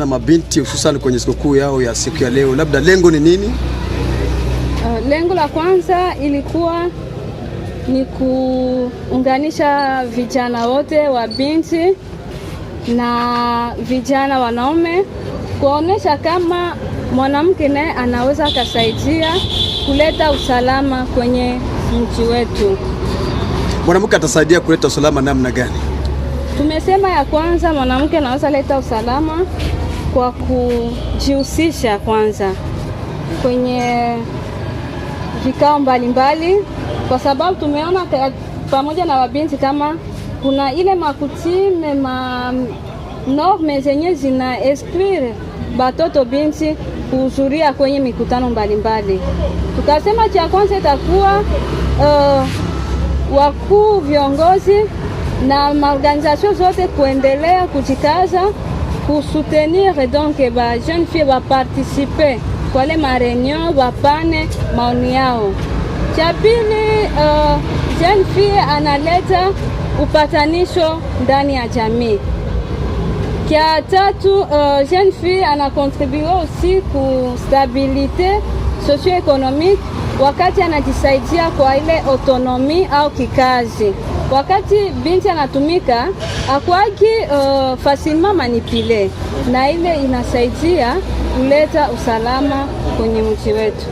mabinti hususan kwenye sikukuu yao ya siku ya leo, labda lengo ni nini? Lengo la kwanza ilikuwa ni kuunganisha vijana wote wa binti na vijana wanaume, kuonesha kama mwanamke naye anaweza akasaidia kuleta usalama kwenye mji wetu. Mwanamke atasaidia kuleta usalama namna gani? Tumesema ya kwanza mwanamke anaweza leta usalama kwa kujihusisha kwanza kwenye vikao mbalimbali, kwa sababu tumeona pamoja na wabinti kama kuna ile makutime norme zenye zina exclure batoto binti kuhudhuria kwenye mikutano mbalimbali. Tukasema cha kwanza itakuwa wakuu viongozi na maorganizasyon zote kuendelea kujikaza kusoutenir donc ba jeune fille ba participer kwa le mareunion bapane maoni yao. Cha pili, jeune fille analeta upatanisho ndani ya jamii. Kia tatu, jeune fille anakontribue aussi ku stabilite socio-économique wakati anajisaidia kwa ile autonomie au kikazi. Wakati binti anatumika akwaki facilement manipule, na ile inasaidia kuleta usalama kwenye mji wetu.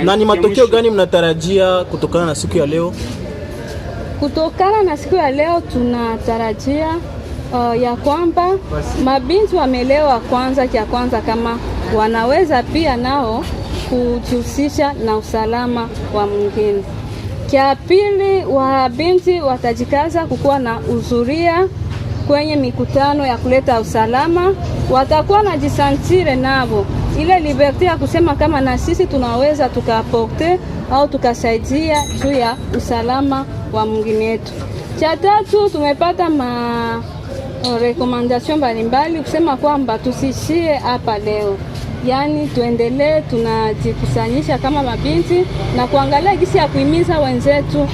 Na ni matokeo gani mnatarajia kutokana na siku ya leo? Kutokana na siku ya leo tunatarajia ya kwamba mabinti wamelewa kwanza, kia kwanza kama wanaweza pia nao kujihusisha na usalama wa mwingine. Kia pili, wabinti watajikaza kukuwa na uzuria kwenye mikutano ya kuleta usalama, watakuwa na jisantire nabo ile liberté ya kusema kama na sisi tunaweza tukaporte au tukasaidia juu ya usalama wa mwingine wetu. Cha tatu, tumepata rekomandasyon mbalimbali kusema kwamba tusishie hapa leo, yani tuendelee tunajikusanyisha kama mabinti na kuangalia gisi ya kuhimiza wenzetu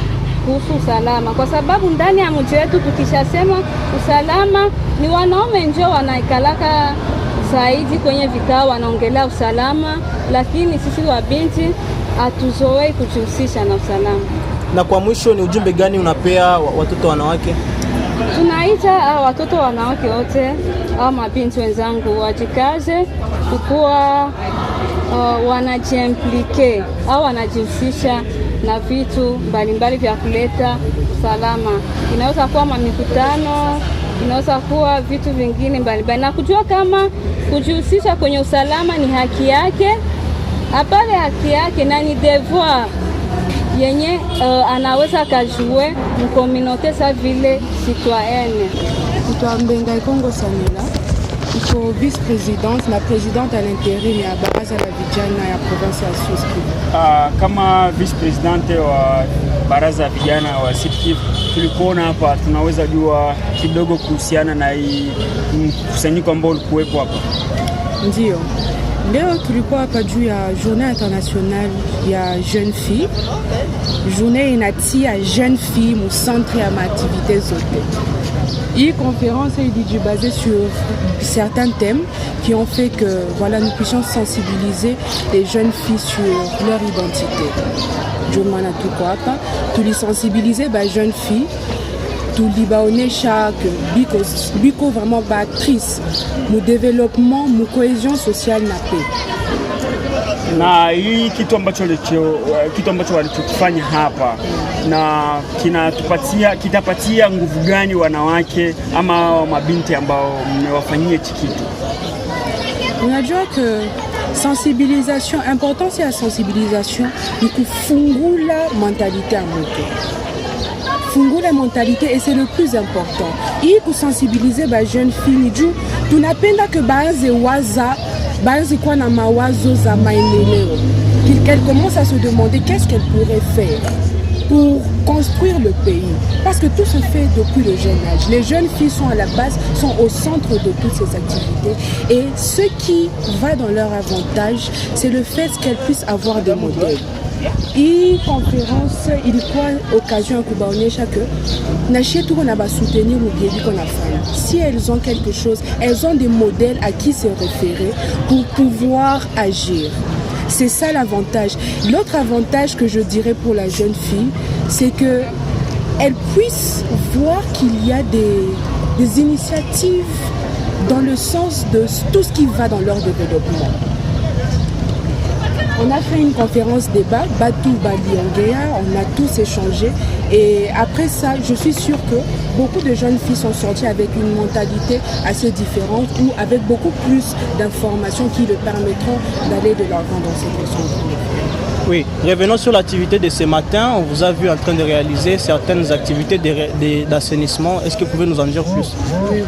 kuhusu usalama, kwa sababu ndani ya mji wetu tukishasema usalama ni wanaume njoo wanaikalaka zaidi kwenye vikao wanaongelea usalama, lakini sisi wa binti hatuzoei kujihusisha na usalama. Na kwa mwisho, ni ujumbe gani unapea watoto wanawake? Tunaita watoto wanawake wote au mabinti wenzangu wajikaze kukuwa wanajiimplike au wanajihusisha na vitu mbalimbali vya kuleta usalama. Inaweza kuwa mikutano, inaweza kuwa vitu vingine mbalimbali, na kujua kama kujihusisha kwenye usalama ni haki yake, apale haki yake na ni devoir yenye anaweza kajue mkominote sa vile citoyenne. Mtoa Mbenga Ikongo Samila, iko vice-présidente na présidente à l'intérim ya baraza la vijana ya province ya Sud Kivu. Kama vice-présidente wa baraza la vijana wa Sud Kivu, tulikuona hapa, tunaweza jua kidogo kuhusiana na hii mkusanyiko ambao ulikuwepo hapa. Ndio. Leo tulikuwa hapa juu ya journée internationale ya jeune fille. Journée inatia jeune fille mu centre ya activité zote. Hii conférence est basée sur certains thèmes qui ont fait que voilà, nous puissions sensibiliser les jeunes filles sur leur identité. Je m'en ai tout quoi pas, tu les sensibiliser les jeunes filles. Tulibaone chaque biko vraiment actrice mu développement mu cohésion sociale na paix. Na hii kitu ambacho walichokifanya hapa na kitapatia nguvu gani wanawake ama mabinti ambao mmewafanyia hiki kitu? Unajua que sensibilisation, importance ya sensibilisation ni kufungula mentalité ya mtu. Fungula mentalité et c'est le plus important. Hii kusensibiliser ba jeune fille juu tunapenda que baanze kuwa na mawazo za maendeleo. Qu'elle commence à se demander qu'est-ce qu'elle pourrait faire pour construire le pays. Parce que tout se fait depuis le jeune âge. Les jeunes filles sont à la base, sont au centre de toutes ces activités. Et ce qui va dans leur avantage, c'est le fait qu'elles puissent avoir des modèles. hii conference ilikuwa occasion ya kubaonyesha que na shetu kuna ba soutenir mugedi qu'on a fait. Si elles ont quelque chose, elles ont des modèles à qui se référer pour pouvoir agir. C'est ça l'avantage. L'autre avantage que je dirais pour la jeune fille, c'est que elle puisse voir qu'il y a des initiatives dans le sens de tout ce qui va dans leur développement. On a fait une conférence débat, Batu Baliongea, on a tous échangé et après ça, je suis sûre que beaucoup de jeunes filles sont sorties avec une mentalité assez différente ou avec beaucoup plus d'informations qui leur permettront d'aller de l'avant dans ces questions. Oui, revenons sur l'activité de ce matin. On vous a vu en train de réaliser certaines activités d'assainissement. Est-ce que vous pouvez nous en dire plus? Oui.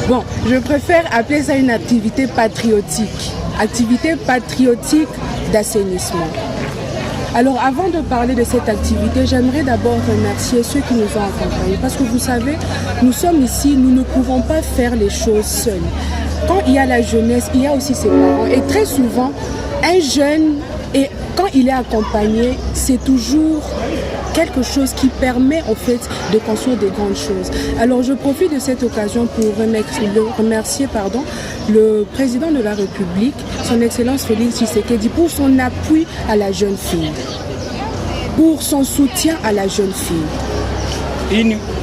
Bon, je préfère appeler ça une activité patriotique. Activité patriotique d'assainissement. Alors avant de parler de cette activité, j'aimerais d'abord remercier ceux qui nous ont accompagnés. Parce que vous savez, nous sommes ici, nous ne pouvons pas faire les choses seuls. Quand il y a la jeunesse, il y a aussi ses parents. Et très souvent, un jeune, et quand il est accompagné, c'est toujours quelque chose qui permet en fait de construire des grandes choses. Alors je profite de cette occasion pour remercier le président de la République, son Excellence Félix Tshisekedi, pour son appui à la jeune fille, pour son soutien à la jeune fille.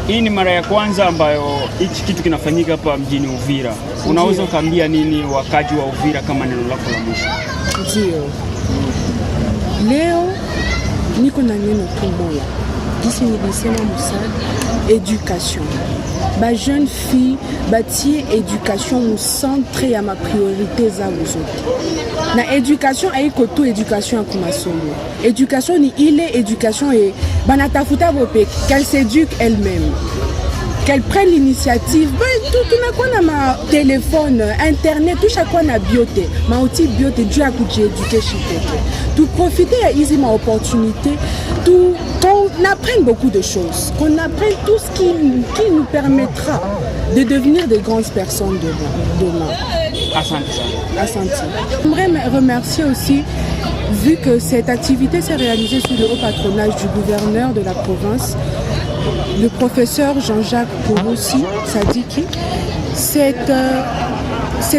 Hii ni mara ya kwanza ambayo hichi kitu kinafanyika hapa mjini Uvira. Unaweza kuambia nini wakaji wa Uvira kama neno lako la mwisho? Ndio. Leo niko na neno tu moya. Disi nilisema musada éducation. Ba jeune fille batie éducation mu centre ya ma priorité za zote. Na éducation haiko tu éducation ya kumasomo. Éducation ni ile éducation et banatafuta bope qu'elle s'éduque elle-même. Qu'elle prenne l'initiative. Tout na ma téléphone, internet, tout chaque fois na biote. Ma outil biote, Dieu a coûté éduquer chitote. Tout profiter à easy ma opportunité. Tout qu'on apprenne beaucoup de choses. Qu'on apprenne tout ce qui nous permettra de devenir des grandes personnes demain. Asante. J'aimerais remercier aussi, vu que cette activité s'est réalisée sous le haut patronage du gouverneur de la province, le professeur Jean-Jacques Pouroussi Sadiki. Cet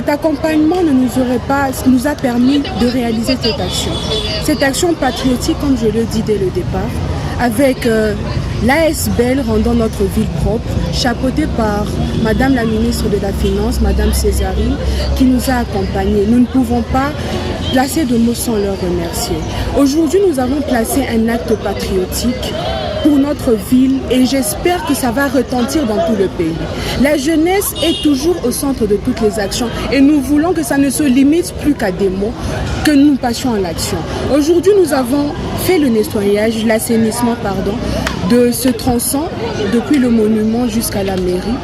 accompagnement nous a permis de réaliser cette action. Cette action patriotique, comme je le dis dès le départ, avec l'ASBL rendant notre ville propre, chapeautée par Madame la ministre de la Finance, Madame Césarine, qui nous a accompagnés. Nous ne pouvons pas placer de mots sans leur remercier. Aujourd'hui, nous avons placé un acte patriotique pour notre ville et j'espère que ça va retentir dans tout le pays. La jeunesse est toujours au centre de toutes les actions et nous voulons que ça ne se limite plus qu'à des mots, que nous passions à l'action. Aujourd'hui, nous avons fait le nettoyage, l'assainissement, de ce tronçon depuis le monument jusqu'à la mairie.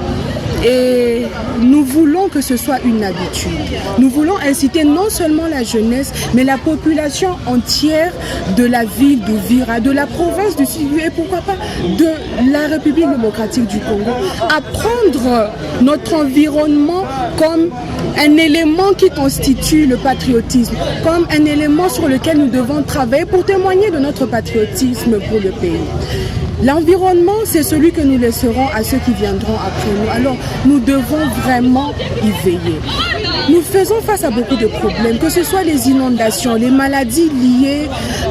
Et nous voulons que ce soit une habitude. Nous voulons inciter non seulement la jeunesse, mais la population entière de la ville d'Uvira, de la province du Sud et pourquoi pas de la République démocratique du Congo, à prendre notre environnement comme un élément qui constitue le patriotisme, comme un élément sur lequel nous devons travailler pour témoigner de notre patriotisme pour le pays. L'environnement, c'est celui que nous laisserons à ceux qui viendront après nous. Alors, nous devons vraiment y veiller. Nous faisons face à beaucoup de problèmes, que ce soit les inondations, les maladies liées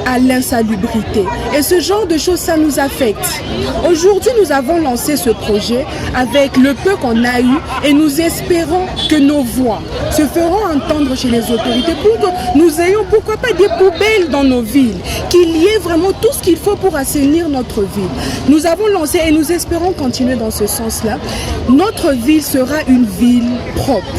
à l'insalubrité. Et ce genre de choses, ça nous affecte. Aujourd'hui, nous avons lancé ce projet avec le peu qu'on a eu et nous espérons que nos voix se feront entendre chez les autorités pour que nous ayons, pourquoi pas, des poubelles dans nos villes, qu'il y ait vraiment tout ce qu'il faut pour assainir notre ville. Nous avons lancé et nous espérons continuer dans ce sens-là. Notre ville sera une ville propre.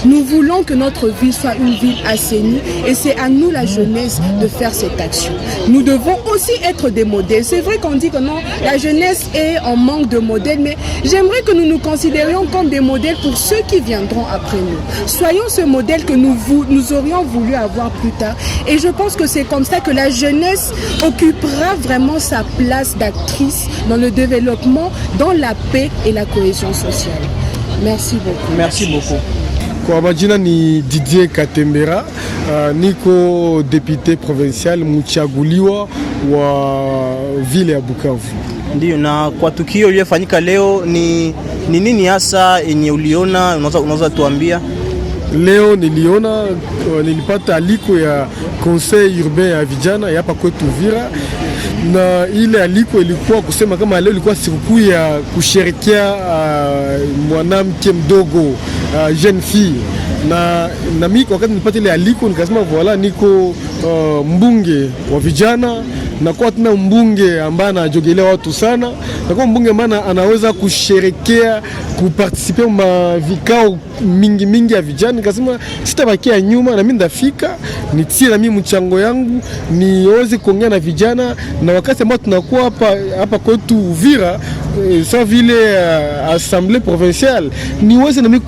Nous voulons que notre ville soit une ville assainie et c'est à nous, la jeunesse, de faire cette action. Nous devons aussi être des modèles. C'est vrai qu'on dit que non, la jeunesse est en manque de modèles, mais j'aimerais que nous nous considérions comme des modèles pour ceux qui viendront après nous. Soyons ce modèle que nous aurions voulu avoir plus tard. Et je pense que c'est comme ça que la jeunesse occupera vraiment sa place d'actrice dans le développement, dans la paix et la cohésion sociale. Merci beaucoup. Merci beaucoup. Kwa majina ni Didier Katembera, niko député provincial mchaguliwa wa vile ya Bukavu. Ndio, na kwa tukio lililofanyika leo ni nini hasa yenye uliona, unaweza tuambia? Leo nilipata aliko ya conseil urbain ya vijana hapa kwetu Uvira, na ile aliko ilikuwa kusema kama leo ilikuwa sikukuu ya kusherekea mwanamke mdogo, jeune fille, na mimi wakati nilipata ile aliko nikasema voilà, niko mbunge wa vijana na kwa tuna mbunge ambaye anajogelea watu sana, na kwa mbunge ambaye anaweza kusherekea kuparticiper ma vikao mingi ya vijana. Nikasema sitabakia nyuma, na mimi ndafika nitie na mimi mchango yangu niweze kuongea na vijana, na wakati ambao tunakuwa hapa kwetu Uvira sawa vile assemblée provinciale, niweze na mimi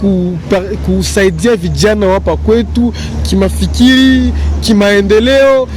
kusaidia vijana hapa kwetu kimafikiri, kimaendeleo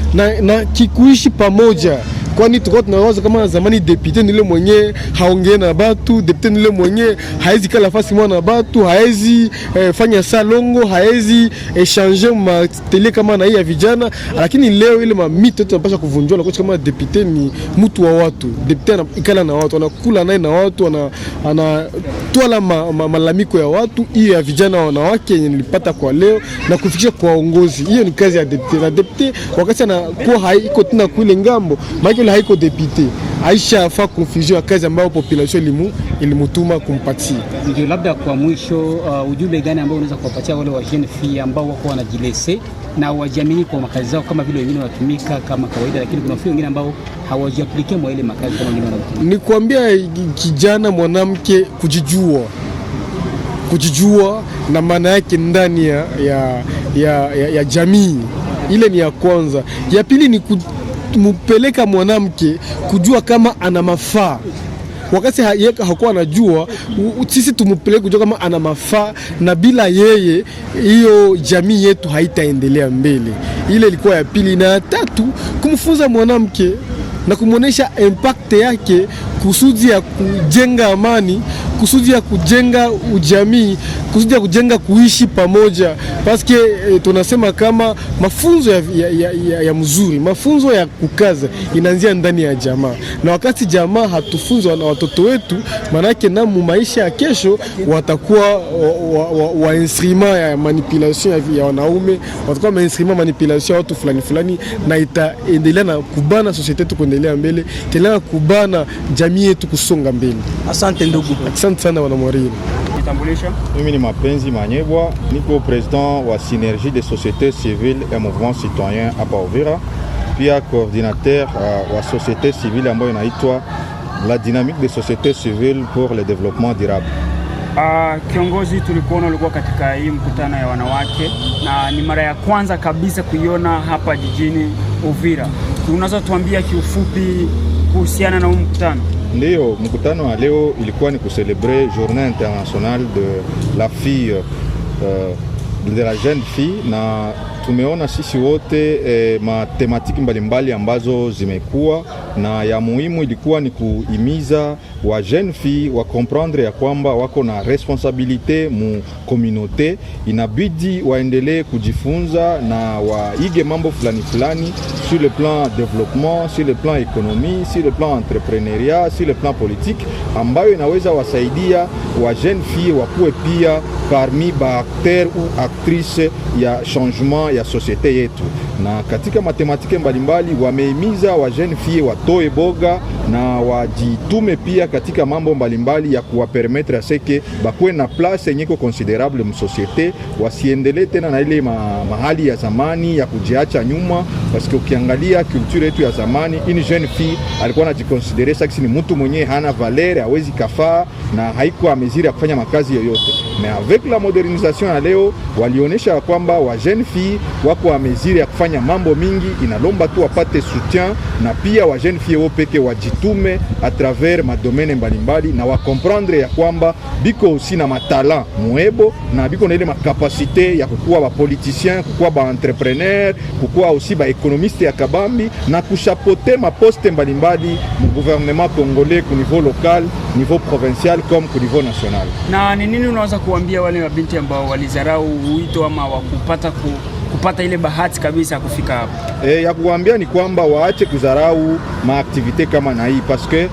na kikuishi pamoja. Kwani tulikuwa tunawaza kama zamani depute nile mwenye haongee na batu, depute nile mwenye haezi kala fasi mwa na batu, haezi fanya salongo, haezi échanger ma tele kama na hii ya vijana. Lakini leo ile mamito tunapaswa kuvunjwa, na kwa kama depute ni mtu wa watu, depute anakala na watu, anakula naye na watu, anatoa malalamiko ya watu. Hiyo ya vijana wanawake yenye nilipata kwa leo na kufikisha kwa uongozi, hiyo ni kazi ya depute. Na depute wakati anakuwa haiko tena kule ngambo, maana haiko depute, aisha fa confusion ya kazi ambayo population ilimutuma kumpatia. Ndio, labda kwa mwisho ujumbe gani ambao unaweza kuwapatia wale wa jeune fille ambao wako wanajilese na wajiamini kwa makazi zao kama vile wengine wanatumika kama kawaida, lakini kuna wengine ambao hawajiaplike mwa ile makazi kama wengine wanatumika? Ni kuambia kijana mwanamke kujijua na maana yake ndani ya jamii. Ile ni ya kwanza. Ya pili ni mupeleka mwanamke kujua kama ana mafaa. Wakati hakuwa anajua, sisi tumupeleke kujua kama ana mafaa, na bila yeye hiyo jamii yetu haitaendelea mbele. Ile ilikuwa ya pili. Na ya tatu, kumfunza mwanamke na kumuonesha impact yake kusudi ya kujenga amani, kusudi ya kujenga ujamii, kusudi ya kujenga kuishi pamoja. Paske tunasema kama mafunzo ya mzuri, mafunzo ya kukaza inaanzia ndani ya jamaa. Na wakati jamaa hatufunzwa na watoto wetu, manake na maisha ya kesho watakuwa wa instrument ya manipulation ya wanaume, watakuwa ma instrument manipulation ya watu fulani, na itaendelea na kubana society yetu kuendelea mbele, tena kubana jamii yetu kusonga mbele. Asante ndugu. Asante sana wana Mwariri. Kitambulisho? Mimi ni Mapenzi Manyebwa, niko president wa Synergie des sociétés civiles et mouvements citoyens hapa Uvira, pia coordinateur wa société civile ambayo inaitwa la dynamique des sociétés civiles pour le développement durable. Kiongozi, tulikuona ulikuwa katika hii mkutano ya wanawake na ni mara ya kwanza kabisa kuiona hapa jijini Uvira. Unaweza tuambia kiufupi kuhusiana na huu mkutano? Ndiyo, mkutano wa leo ilikuwa ni kucelebre Journée internationale de la fille, de la jeune fille, na tumeona sisi wote matematiki mbalimbali ambazo zimekuwa, na ya muhimu ilikuwa ni kuhimiza wa jeune fille wa comprendre ya kwamba wako na responsabilite mu communauté, inabidi waendelee kujifunza na waige mambo fulani sur le plan développement, sur le plan économie, sur le plan entrepreneuriat, sur le plan politique, ambayo inaweza wasaidia wa jeune fille wakuwe pia parmi ba acteur ou actrice ya changement ya société yetu. Na katika matematike mbalimbali wamehimiza wa jeune fille watoe boga na wajitume pia katika mambo mbalimbali ya kuwapermettre aseke bakwe na place yenye considerable mu société, wasiendelee tena na ile mahali ya zamani ya kujiacha nyuma. Parce que ukiangalia culture yetu ya zamani, une jeune fille alikuwa anajikonsidere sasa ni mtu mwenye hana valeur, hawezi kafaa na haikuwa ameziri ya kufanya makazi yoyote. Mais avec la modernisation ya leo walionyesha kwamba wa jeune fille wako ameziri ya kufanya mambo mingi, inalomba tu wapate soutien, na pia wa jeune fille wao peke wajitume à travers madomene mbalimbali, na wa comprendre ya kwamba biko aussi na matala muebo, na biko na ile makapasite ya kukuwa ba politicien, kukuwa ba entrepreneur, kukuwa aussi ba économiste ya kabambi, na kushapote ma poste mbalimbali mu gouvernement congolais ku niveau local, niveau provincial comme ku niveau national. Na ni nini unaweza kuambia wale mabinti ambao walizarau wito ama wakupata kupata ile bahati kabisa ya kufika hapa? Ya kuambia ni kwamba waache kudharau maaktivite kama na hii parce que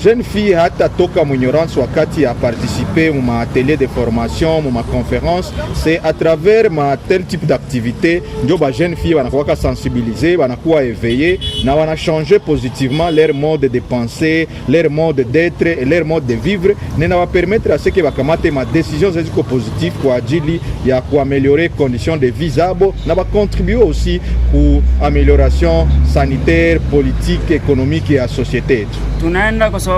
jeune fille hata toka ignorance wakati ya participer mu atelier de formation mu conférence, c'est à travers ma tel type d'activité ndio ba jeune fille wanakuwa sensibiliser, wanakuwa éveillé na wana changer positivement leur mode de penser, leur mode d'être et leur mode de vivre, na va permettre à ce que bakamate ma décision ziko positive kwa ajili ya kuaméliorer conditions de vie zabo na va contribuer aussi ku amélioration sanitaire, politique, économique et à société. Tunaenda kwa sababu